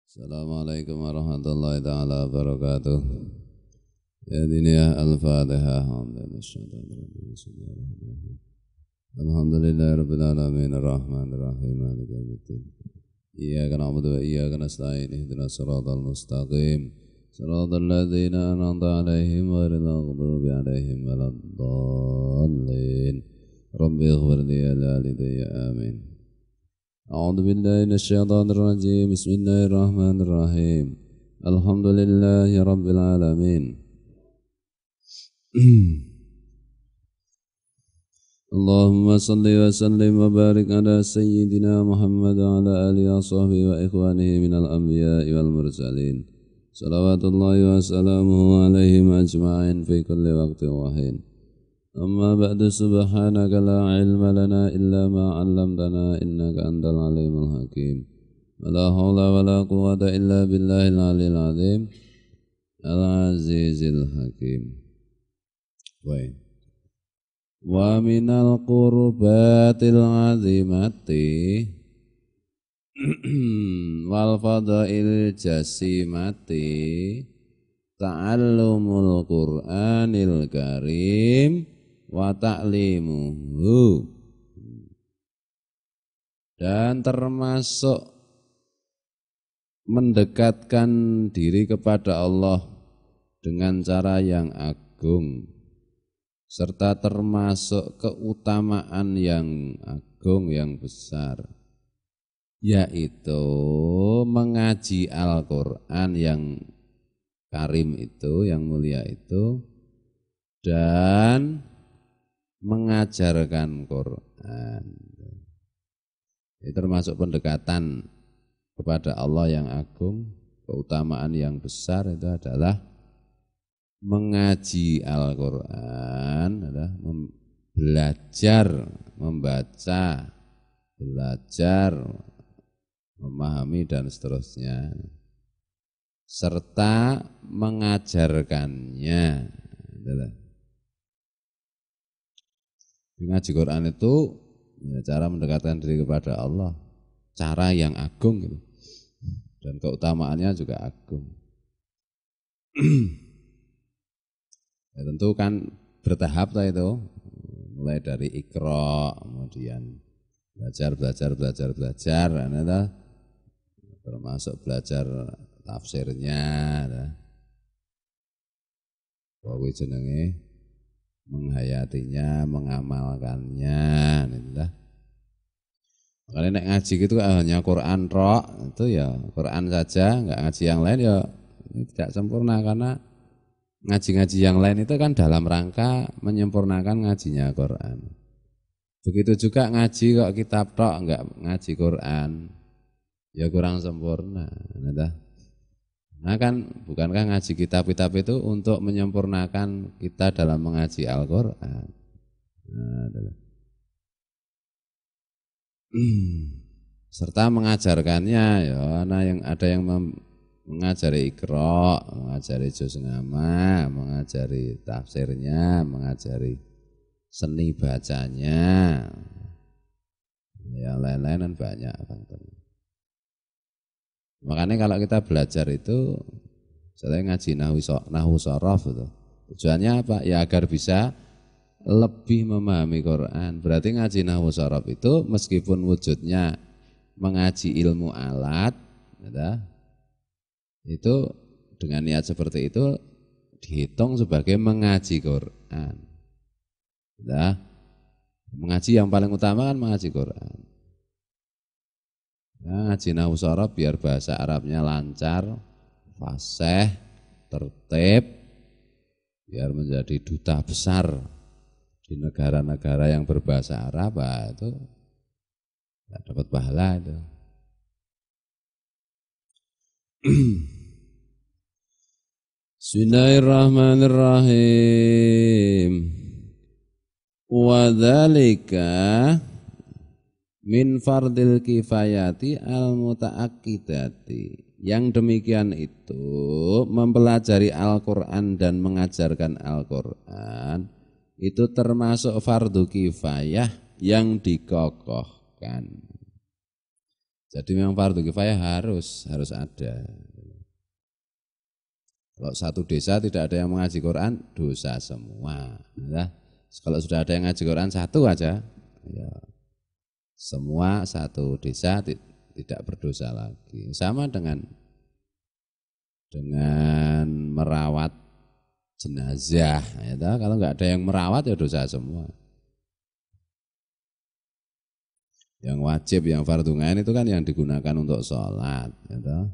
Assalamualaikum warahmatullahi taala wabarakatuh. Ya diniyah al-Fatihah. Alhamdulillahi rabbil alamin arrahmanir rahim maliki yaumiddin. Iyyaka na'budu wa iyyaka nasta'in ihdinas siratal mustaqim. Siratal ladzina an'amta 'alaihim ghairil maghdubi 'alaihim waladdallin. Rabbi ighfir li wa li walidayya amin. أعوذ بالله من الشيطان الرجيم بسم الله الرحمن الرحيم الحمد لله رب العالمين اللهم صل وسلم وبارك على سيدنا محمد وعلى آله وصحبه وإخوانه من الأنبياء والمرسلين صلوات الله وسلامه عليهم أجمعين في كل وقت وحين أما بعد سبحانك لا علم لنا إلا ما علمتنا إنك أنت العليم الحكيم ولا حول ولا قوة إلا بالله العلي العظيم العزيز الحكيم ومن القربات العظيمة والفضائل الجسيمة تعلم القرآن الكريم wa ta'limuhu, dan termasuk mendekatkan diri kepada Allah dengan cara yang agung, serta termasuk keutamaan yang agung yang besar, yaitu mengaji Al-Quran yang karim itu, yang mulia itu, dan mengajarkan Quran. Ini termasuk pendekatan kepada Allah yang agung, keutamaan yang besar itu adalah mengaji Al-Quran, adalah belajar membaca, belajar memahami dan seterusnya, serta mengajarkannya. Adalah ngaji Quran itu ya, cara mendekatkan diri kepada Allah, cara yang agung gitu. Dan keutamaannya juga agung. Ya, tentu kan bertahap lah itu, mulai dari Iqra, kemudian belajar, adalah termasuk belajar tafsirnya, bahwa jenenge menghayatinya, mengamalkannya, itulah. Makanya nek ngaji gitu hanya Quran tok, itu ya Quran saja, enggak ngaji yang lain ya tidak sempurna, karena ngaji-ngaji yang lain itu kan dalam rangka menyempurnakan ngajinya Quran. Begitu juga ngaji kok kitab tok enggak ngaji Quran, ya kurang sempurna, itulah. Nah kan bukankah ngaji kitab-kitab itu untuk menyempurnakan kita dalam mengaji Al-Quran? Serta mengajarkannya, ya, ada yang mengajari Iqra, mengajari juz ngama, mengajari tafsirnya, mengajari seni bacanya, yang lain-lain kan banyak faktornya. Makanya kalau kita belajar itu, saya ngaji nahwu sorof itu, tujuannya apa? Ya agar bisa lebih memahami Quran. Berarti ngaji nahwu sorof itu meskipun wujudnya mengaji ilmu alat, ya, itu dengan niat seperti itu dihitung sebagai mengaji Quran. Ya, mengaji yang paling utama kan mengaji Quran. Nah, ngaji nahwu sorof biar bahasa Arabnya lancar, fasih, tertib, biar menjadi duta besar di negara-negara yang berbahasa Arab, itu tidak dapat pahala itu. Bismillahirrahmanirrahim. Wa dzalika min fardil kifayati al-muta'akkidati. Yang demikian itu mempelajari Al-Quran dan mengajarkan Al-Quran itu termasuk fardu kifayah yang dikokohkan. Jadi memang fardu kifayah harus ada. Kalau satu desa tidak ada yang mengaji Quran, dosa semua. Ya. Kalau sudah ada yang ngaji Quran satu aja, ya semua satu desa tidak berdosa lagi. Sama dengan merawat jenazah, ya. Kalau nggak ada yang merawat ya dosa semua. Yang wajib, yang fardhu ain itu kan yang digunakan untuk sholat, ya.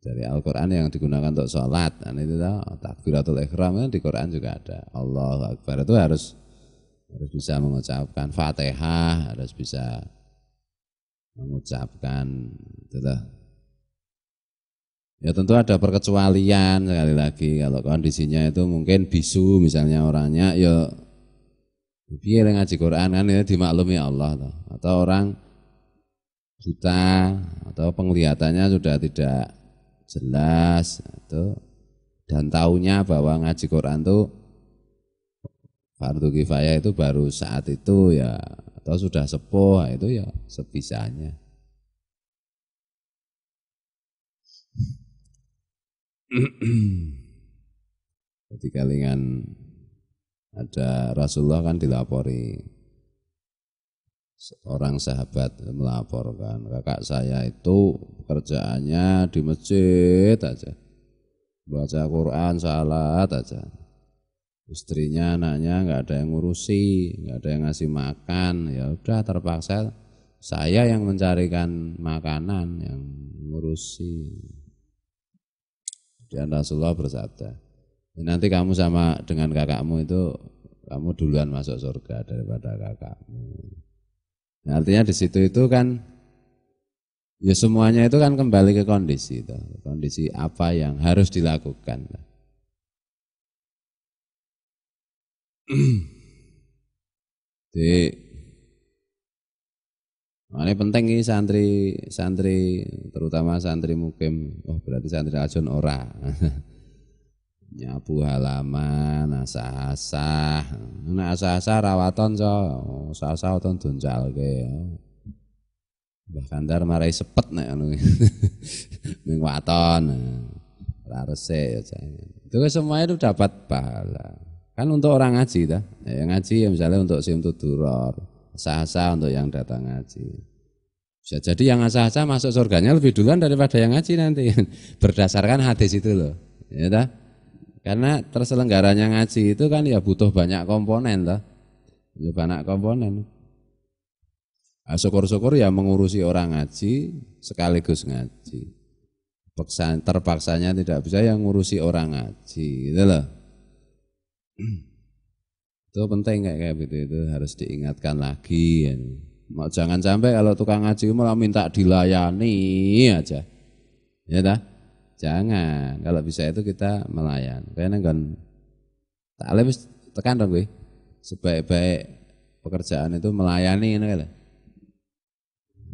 Dari Al-Quran yang digunakan untuk sholat, dan itu takbiratul ihram kan di Quran juga ada. Allahu Akbar itu harus bisa mengucapkan Fatihah, harus bisa mengucapkan itu. Ya tentu ada perkecualian sekali lagi kalau kondisinya itu mungkin bisu misalnya orangnya, ya piye ngaji Quran kan ya dimaklumi Allah atau orang buta atau penglihatannya sudah tidak jelas itu, dan taunya bahwa ngaji Quran itu fardu kifayah itu baru saat itu ya, atau sudah sepuh itu ya sebisanya. Ketika lingan ada Rasulullah kan dilapori orang sahabat melaporkan, kakak saya itu pekerjaannya di masjid aja, baca Quran, salat aja, istrinya, anaknya nggak ada yang ngurusi, nggak ada yang ngasih makan, ya udah terpaksa saya yang mencarikan makanan, yang ngurusi. Dan Rasulullah bersabda, nanti kamu sama dengan kakakmu itu kamu duluan masuk surga daripada kakakmu. Nah, artinya di situ itu kan ya semuanya itu kan kembali ke kondisi itu. Kondisi apa yang harus dilakukan. Jadi ini penting ini santri terutama santri mukim. Oh berarti santri ajon ora. Nyapu halaman, asah-asah. Nek asah-asah rawaton so, asah-asah waton doncalke. Bahkan dar marai sepet nek anu. Ning waton. Ora resik ya. Itu semua itu dapat pahala. Kan untuk orang ngaji ta. Yang ngaji ya misalnya untuk simtud duror, asah-asah untuk yang datang ngaji. Bisa jadi yang asah-asah masuk surganya lebih duluan daripada yang ngaji nanti. Berdasarkan hadis itu loh. Ya ta? Karena terselenggaranya ngaji itu kan ya butuh banyak komponen toh. Ya banyak komponen. Nah, syukur-syukur ya mengurusi orang ngaji sekaligus ngaji. Terpaksanya tidak bisa yang ngurusi orang ngaji gitu loh. Itu penting kayak gitu, itu harus diingatkan lagi. Jangan sampai kalau tukang ngaji malah minta dilayani aja. Ya dah. Jangan, kalau bisa itu kita melayan. Kayaknya kan taklim tekan dong gue. Sebaik-baik pekerjaan itu melayani ini kan.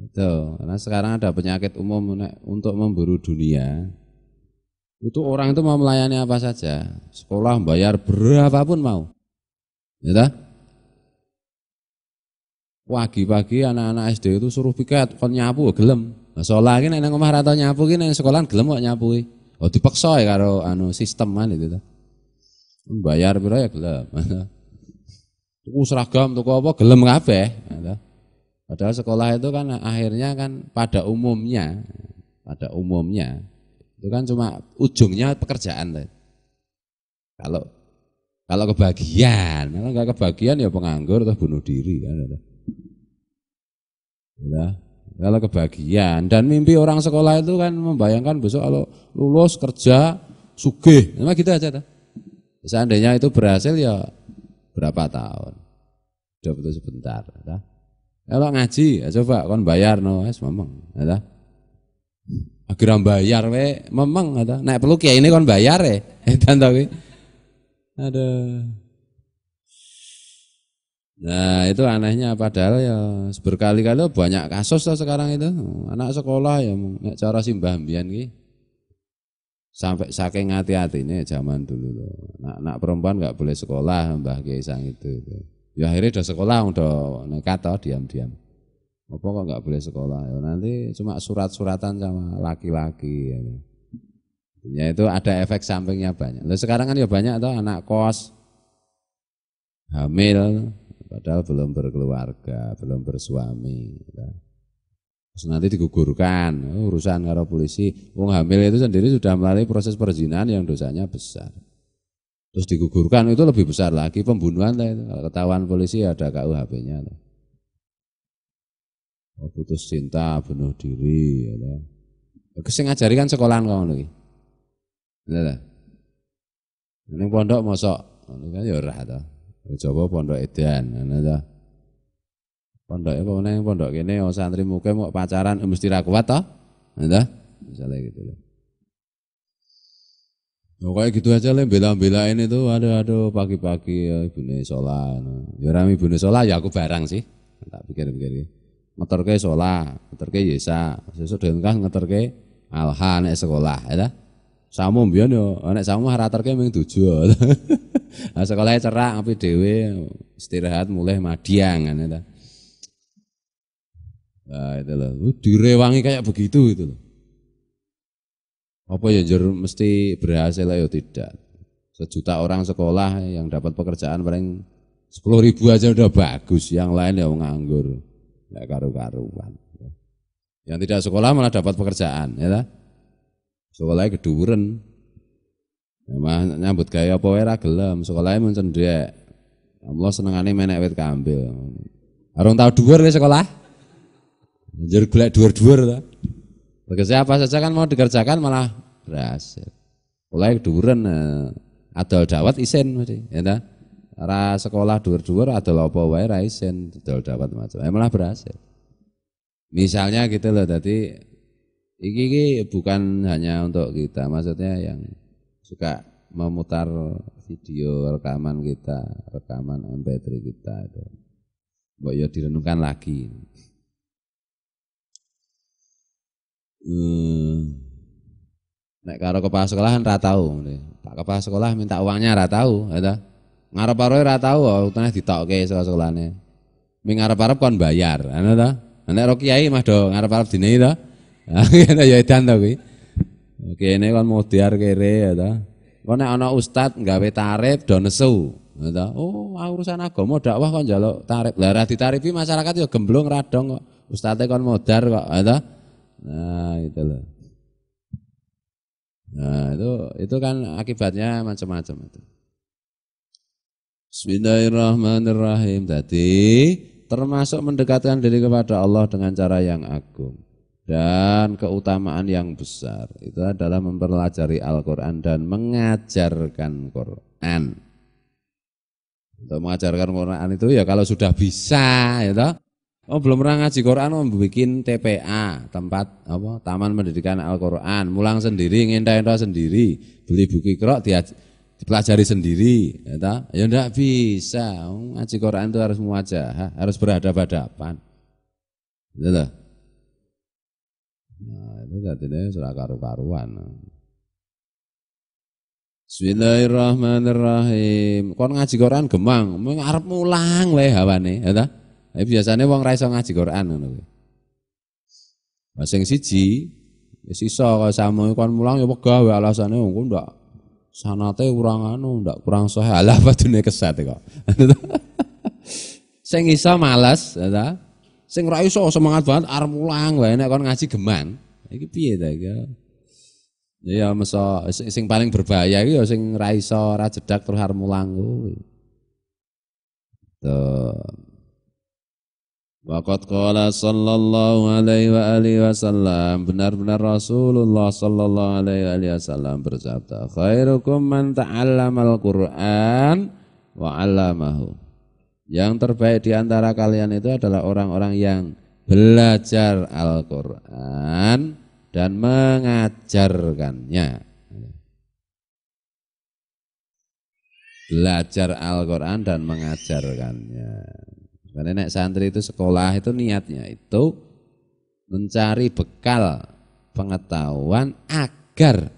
Itu, karena sekarang ada penyakit umum untuk memburu dunia. Itu orang itu mau melayani apa saja. Sekolah bayar berapapun mau. Ya dah? Pagi-pagi anak-anak SD itu suruh piket kon nyapu gelem. Nah, sekolah iki nek nang omah ra tau nyapu iki nang sekolahan gelem kok nyapu. Oh dipaksa ya karo sistem kan itu ta. Bayar pira ya gelem. Tuku seragam, tuku apa gelem kabeh. Padahal sekolah itu kan akhirnya kan pada umumnya itu kan cuma ujungnya pekerjaan. Kalau kebagian, kalau enggak kebagian ya penganggur atau bunuh diri kan. Ya, kalau kebagian dan mimpi orang sekolah itu kan membayangkan besok kalau lulus kerja sugih, memang gitu aja. Seandainya itu berhasil ya berapa tahun, udah betul sebentar. Kalau ngaji, ya coba kon bayar no, memang, akhirnya bayar we, memang, naik perlu kiai ini kon bayar dan tahu, Nah itu anehnya, padahal ya berkali-kali banyak kasus lah sekarang itu anak sekolah ya cara simbah mbiyen ki sampai saking hati-hati ini zaman dulu loh. Anak perempuan nggak boleh sekolah mbah Kiai Sang itu. Ya akhirnya udah sekolah udah nekat toh diam-diam. Apa kok nggak boleh sekolah? Ya, nanti cuma surat-suratan sama laki-laki. Ya. Ya itu ada efek sampingnya banyak. Lalu sekarang kan ya banyak tuh anak kos, hamil, padahal belum berkeluarga, belum bersuami. Ya. Terus nanti digugurkan, urusan karo polisi. Wong hamil itu sendiri sudah melalui proses perzinahan yang dosanya besar. Terus digugurkan itu lebih besar lagi pembunuhan lah itu. Kalau ketahuan polisi ada KUHP-nya. Oh, putus cinta, bunuh diri. Ya. Sing ngajari kan sekolahan kau lagi. Nah, ini pondok mosok, ini kan ya ora ta. Coba pondok edan, ngono ta. Pondoknya pokoknya pondok kene santri muke mau pacaran mesti ra kuat ta. Ngono ta. Misalnya gitu loh. Oh, kayak gitu aja lah bela-belain itu aduh pagi-pagi ya ibune sholat. Ya rame ibune sholat ya aku barang sih. Tak pikir-pikir. Ngeterke sholat, ngeterke yesa, sesuk dengan ngeterke alha nek sekolah ya ta. Samu mbiyen yo nek samu raterke ming 7. Nah, sekolahnya cerak ngopi dhewe istirahat mulai madiang kan ta. Nah, itu loh. Direwangi kayak begitu itu loh. Apa ya jur mesti berhasil ya tidak. 1 juta orang sekolah yang dapat pekerjaan paling 10.000 aja udah bagus. Yang lain ya nganggur. Enggak karu-karuan. Yang tidak sekolah malah dapat pekerjaan, ya ta? Sekolahnya keduren. Memang nyambut gaya apa wae ra gelem, sekolahnya mun cendhek. Allah senengane menek wit kambil. Arung tau dhuwur wis sekolah. Njur golek dhuwur-dhuwur ta. Begitu apa saja kan mau dikerjakan malah berhasil. Mulai keduren adol dawet isin mesti, ya ta? Ra sekolah dhuwur-dhuwur adol apa wae ra isin, adol dawet macam. Malah berhasil. Misalnya gitu loh, tadi iki bukan hanya untuk kita, maksudnya yang suka memutar video rekaman kita, rekaman MP3 kita itu. Mbok ya direnungkan lagi. Nek karo kepala sekolahan ra tau. Pak kepala sekolah minta uangnya ra tau, ya ta. Ngarep-arep ra tau, utangnya ditokke sekolahane. Ming ngarep-arep kon bayar, ngono ta. Nek ro kiai mah do ngarep-arep dinehi ta. Ngene ya edan to kuwi. Kene kon modiar kere ya ta. Kok nek ana ustad nggawe tarif do nesu, ya ta. Oh, urusan agama dakwah kok njaluk tarif. Lah ra ditarifi masyarakat ya gemblung radong kok. Ustadze kon modar kok, ya ta. Nah, itu loh. Nah, itu kan akibatnya macam-macam itu. Bismillahirrahmanirrahim. Tadi termasuk mendekatkan diri kepada Allah dengan cara yang agung dan keutamaan yang besar. Itu adalah mempelajari Al-Qur'an dan mengajarkan Qur'an. Untuk mengajarkan Qur'an itu ya kalau sudah bisa, ya toh. Oh, belum pernah ngaji Quran, bikin TPA, tempat apa? Taman Pendidikan Al-Qur'an, mulang sendiri, ngenta-enta sendiri, beli buku Iqra dipelajari sendiri, ya ta? Ya enggak bisa. Ngaji Quran itu harus muwajahah, harus berhadapan-hadapan. Gitu loh. Nah, itu jadinya surah karu-karuan. Bismillahirrahmanirrahim. Kon ngaji Quran gemang, arep mulang wae hawane, ya ta? Biasanya wong ra iso ngaji Quran ngono kuwi. Lah sing siji wis iso kaya samu kon mulang ya wegah wae alasane engko ndak sanate kurang ndak kurang sahih. Alah padune kesat kok. Sing iso males ta. Sing ra iso semangat banget arep mulang wae nek kon ngaji geman. Iki piye ta iki? Ya meso sing paling berbahaya iki ya sing ra iso ra jedak terus arep mulang kuwi. Tuh. Waqad qala sallallahu alaihi wa alihi wasallam, benar-benar Rasulullah sallallahu alaihi wasallam bersabda, khairukum man ta'allamal Qur'an wa 'allamahu. Yang terbaik di antara kalian itu adalah orang-orang yang belajar Al-Qur'an dan mengajarkannya. Belajar Al-Qur'an dan mengajarkannya. Karena nek santri itu sekolah itu niatnya itu mencari bekal pengetahuan agar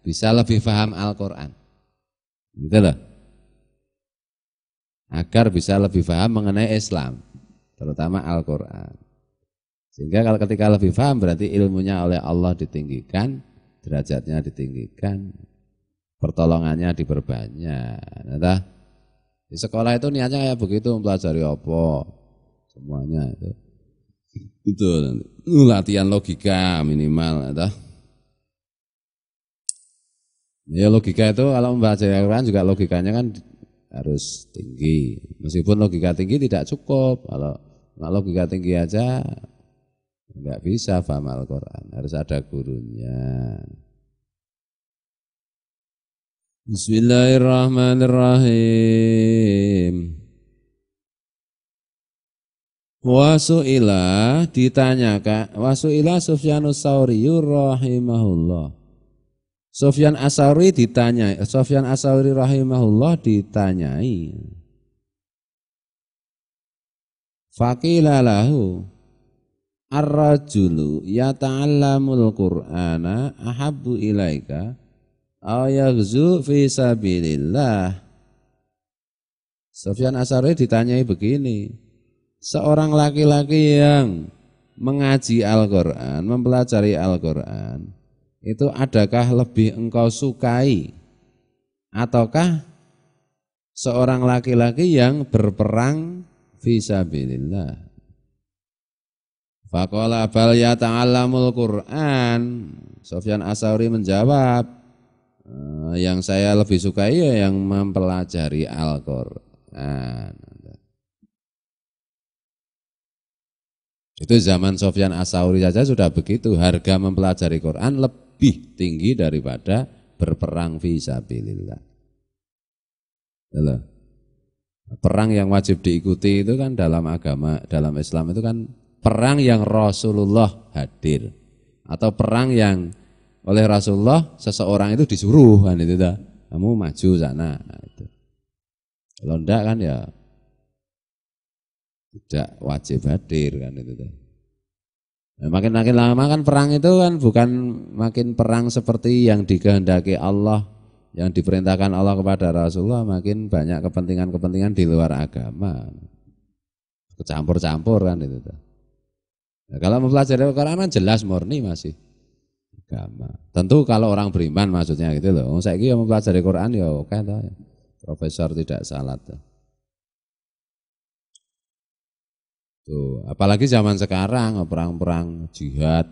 bisa lebih paham Al-Qur'an. Gitu loh. Agar bisa lebih paham mengenai Islam, terutama Al-Qur'an. Sehingga kalau ketika lebih paham berarti ilmunya oleh Allah ditinggikan, derajatnya ditinggikan, pertolongannya diperbanyak. Nah, di sekolah itu niatnya kayak begitu, mempelajari apa semuanya itu. Itu latihan logika minimal. Ya logika itu kalau membaca Al-Quran juga logikanya kan harus tinggi. Meskipun logika tinggi tidak cukup. Kalau logika tinggi aja enggak bisa paham Al-Quran. Harus ada gurunya. Bismillahirrahmanirrahim. Wasu'ila ditanyakan, wasu'ila Sufyanus Tsauri rahimahullah. Sufyan Ats-Tsauri ditanyai, Sufyan Ats-Tsauri rahimahullah ditanyai. Faqila lahu ar-rajulu yata'allamul Qur'ana ahabbu ilaika aw yaghzu fi sabilillah. Sufyan Ats-Tsauri ditanyai begini. Seorang laki-laki yang mengaji Al-Quran, mempelajari Al-Quran, itu adakah lebih engkau sukai? Ataukah seorang laki-laki yang berperang fisabilillah? Faqala bal yata'allamul Qur'an. Sufyan Ats-Tsauri menjawab, yang saya lebih sukai ya yang mempelajari Al-Quran. Itu zaman Sufyan Ats-Tsauri saja sudah begitu, harga mempelajari Quran lebih tinggi daripada berperang fisabilillah. Perang yang wajib diikuti itu kan dalam agama, dalam Islam itu kan perang yang Rasulullah hadir, atau perang yang oleh Rasulullah seseorang itu disuruh kan itu dah, kamu maju sana. Nah, itu. Kalau enggak kan ya tidak wajib hadir kan itu. Nah, makin lama kan perang itu kan bukan makin perang seperti yang dikehendaki Allah, yang diperintahkan Allah kepada Rasulullah, makin banyak kepentingan-kepentingan di luar agama. Kecampur-campur kan itu. Nah, kalau mempelajari Al-Quran kan jelas murni masih agama. Tentu kalau orang beriman maksudnya gitu loh. Saya kira mempelajari Quran ya oke toh. Profesor tidak salah tuh. Tuh, apalagi zaman sekarang perang-perang jihad,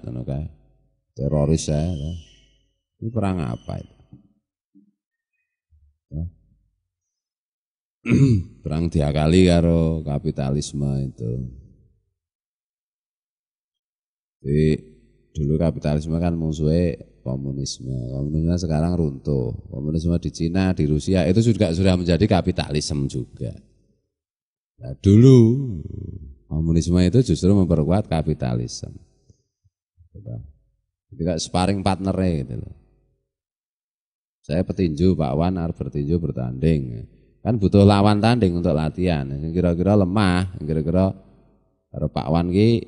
teroris ya. Ini perang apa itu? Perang diakali karo kapitalisme itu. Jadi dulu kapitalisme kan musuhnya komunisme. Komunisme sekarang runtuh. Komunisme di Cina, di Rusia itu juga sudah menjadi kapitalisme juga. Nah, dulu komunisme itu justru memperkuat kapitalisme. Jadi sparring partnernya gitu loh. Saya petinju, Pak Wan harus bertinju bertanding. Kan butuh lawan tanding untuk latihan. Yang kira-kira lemah, yang kira-kira Pak Wan ki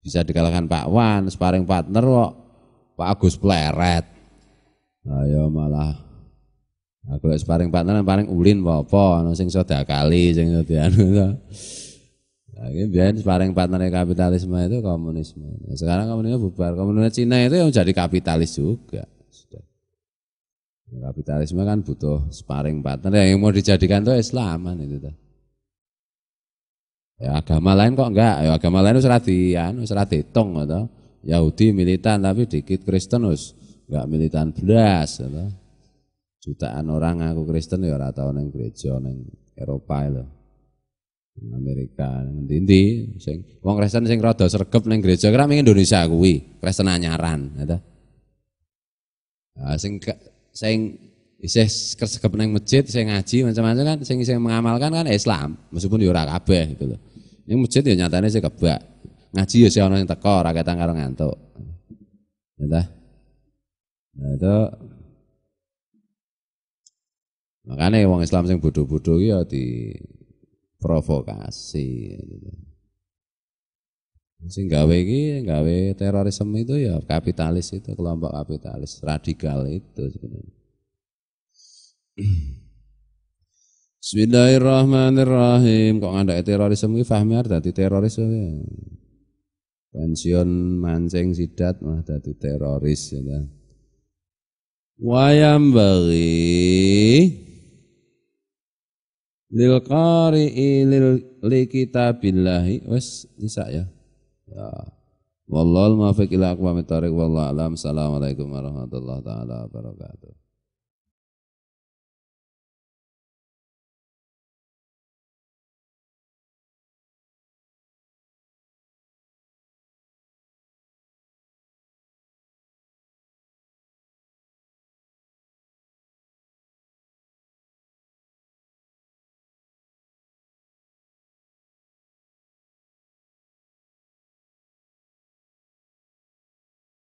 bisa dikalahkan Pak Wan, sparring partner kok Pak Agus Pleret. Ayo malah aku sparring partner paling ulin apa sing soda kali sing anu. Ini biar sparring partner kapitalisme itu komunisme. Nah, sekarang komunisme bubar. Komunisme Cina itu yang jadi kapitalis juga. Sudah. Kapitalisme kan butuh sparring partner. Yang mau dijadikan itu Islaman itu. Ya agama lain kok enggak. Ya agama lain harus dihitung. Yahudi militan tapi dikit, Kristen harus enggak militan belas. Jutaan orang ngaku Kristen ya ora tau ning gereja ning Eropa itu. Amerika ndi sing wong Kristen sing rada sregep ning gereja kira ning Indonesia kuwi Kristen anyaran ngono. Sing isih sregep ning masjid sing ngaji macam-macam kan sing mengamalkan kan Islam meskipun ya ora kabeh gitu loh. Ning masjid ya nyatane sing kebak. Ngaji ya sing ana sing teko ora ketang karo ngantuk. Nah, itu makanya wong Islam sing bodoh-bodoh ya di provokasi. Sing gawe terorisme itu ya kapitalis itu, kelompok kapitalis radikal itu sebenarnya. Bismillahirrahmanirrahim. Kok ngandak terorisme iki fahmi arep dadi teroris ya. pensiun mancing sidat mah dadi teroris ya. Wayam bagi lil qari'i li kitabillahi wis isa ya. Ya. Wallahul muwaffiq ila aqwamit thoriq wallahu alam. Assalamualaikum warahmatullahi taala wabarakatuh.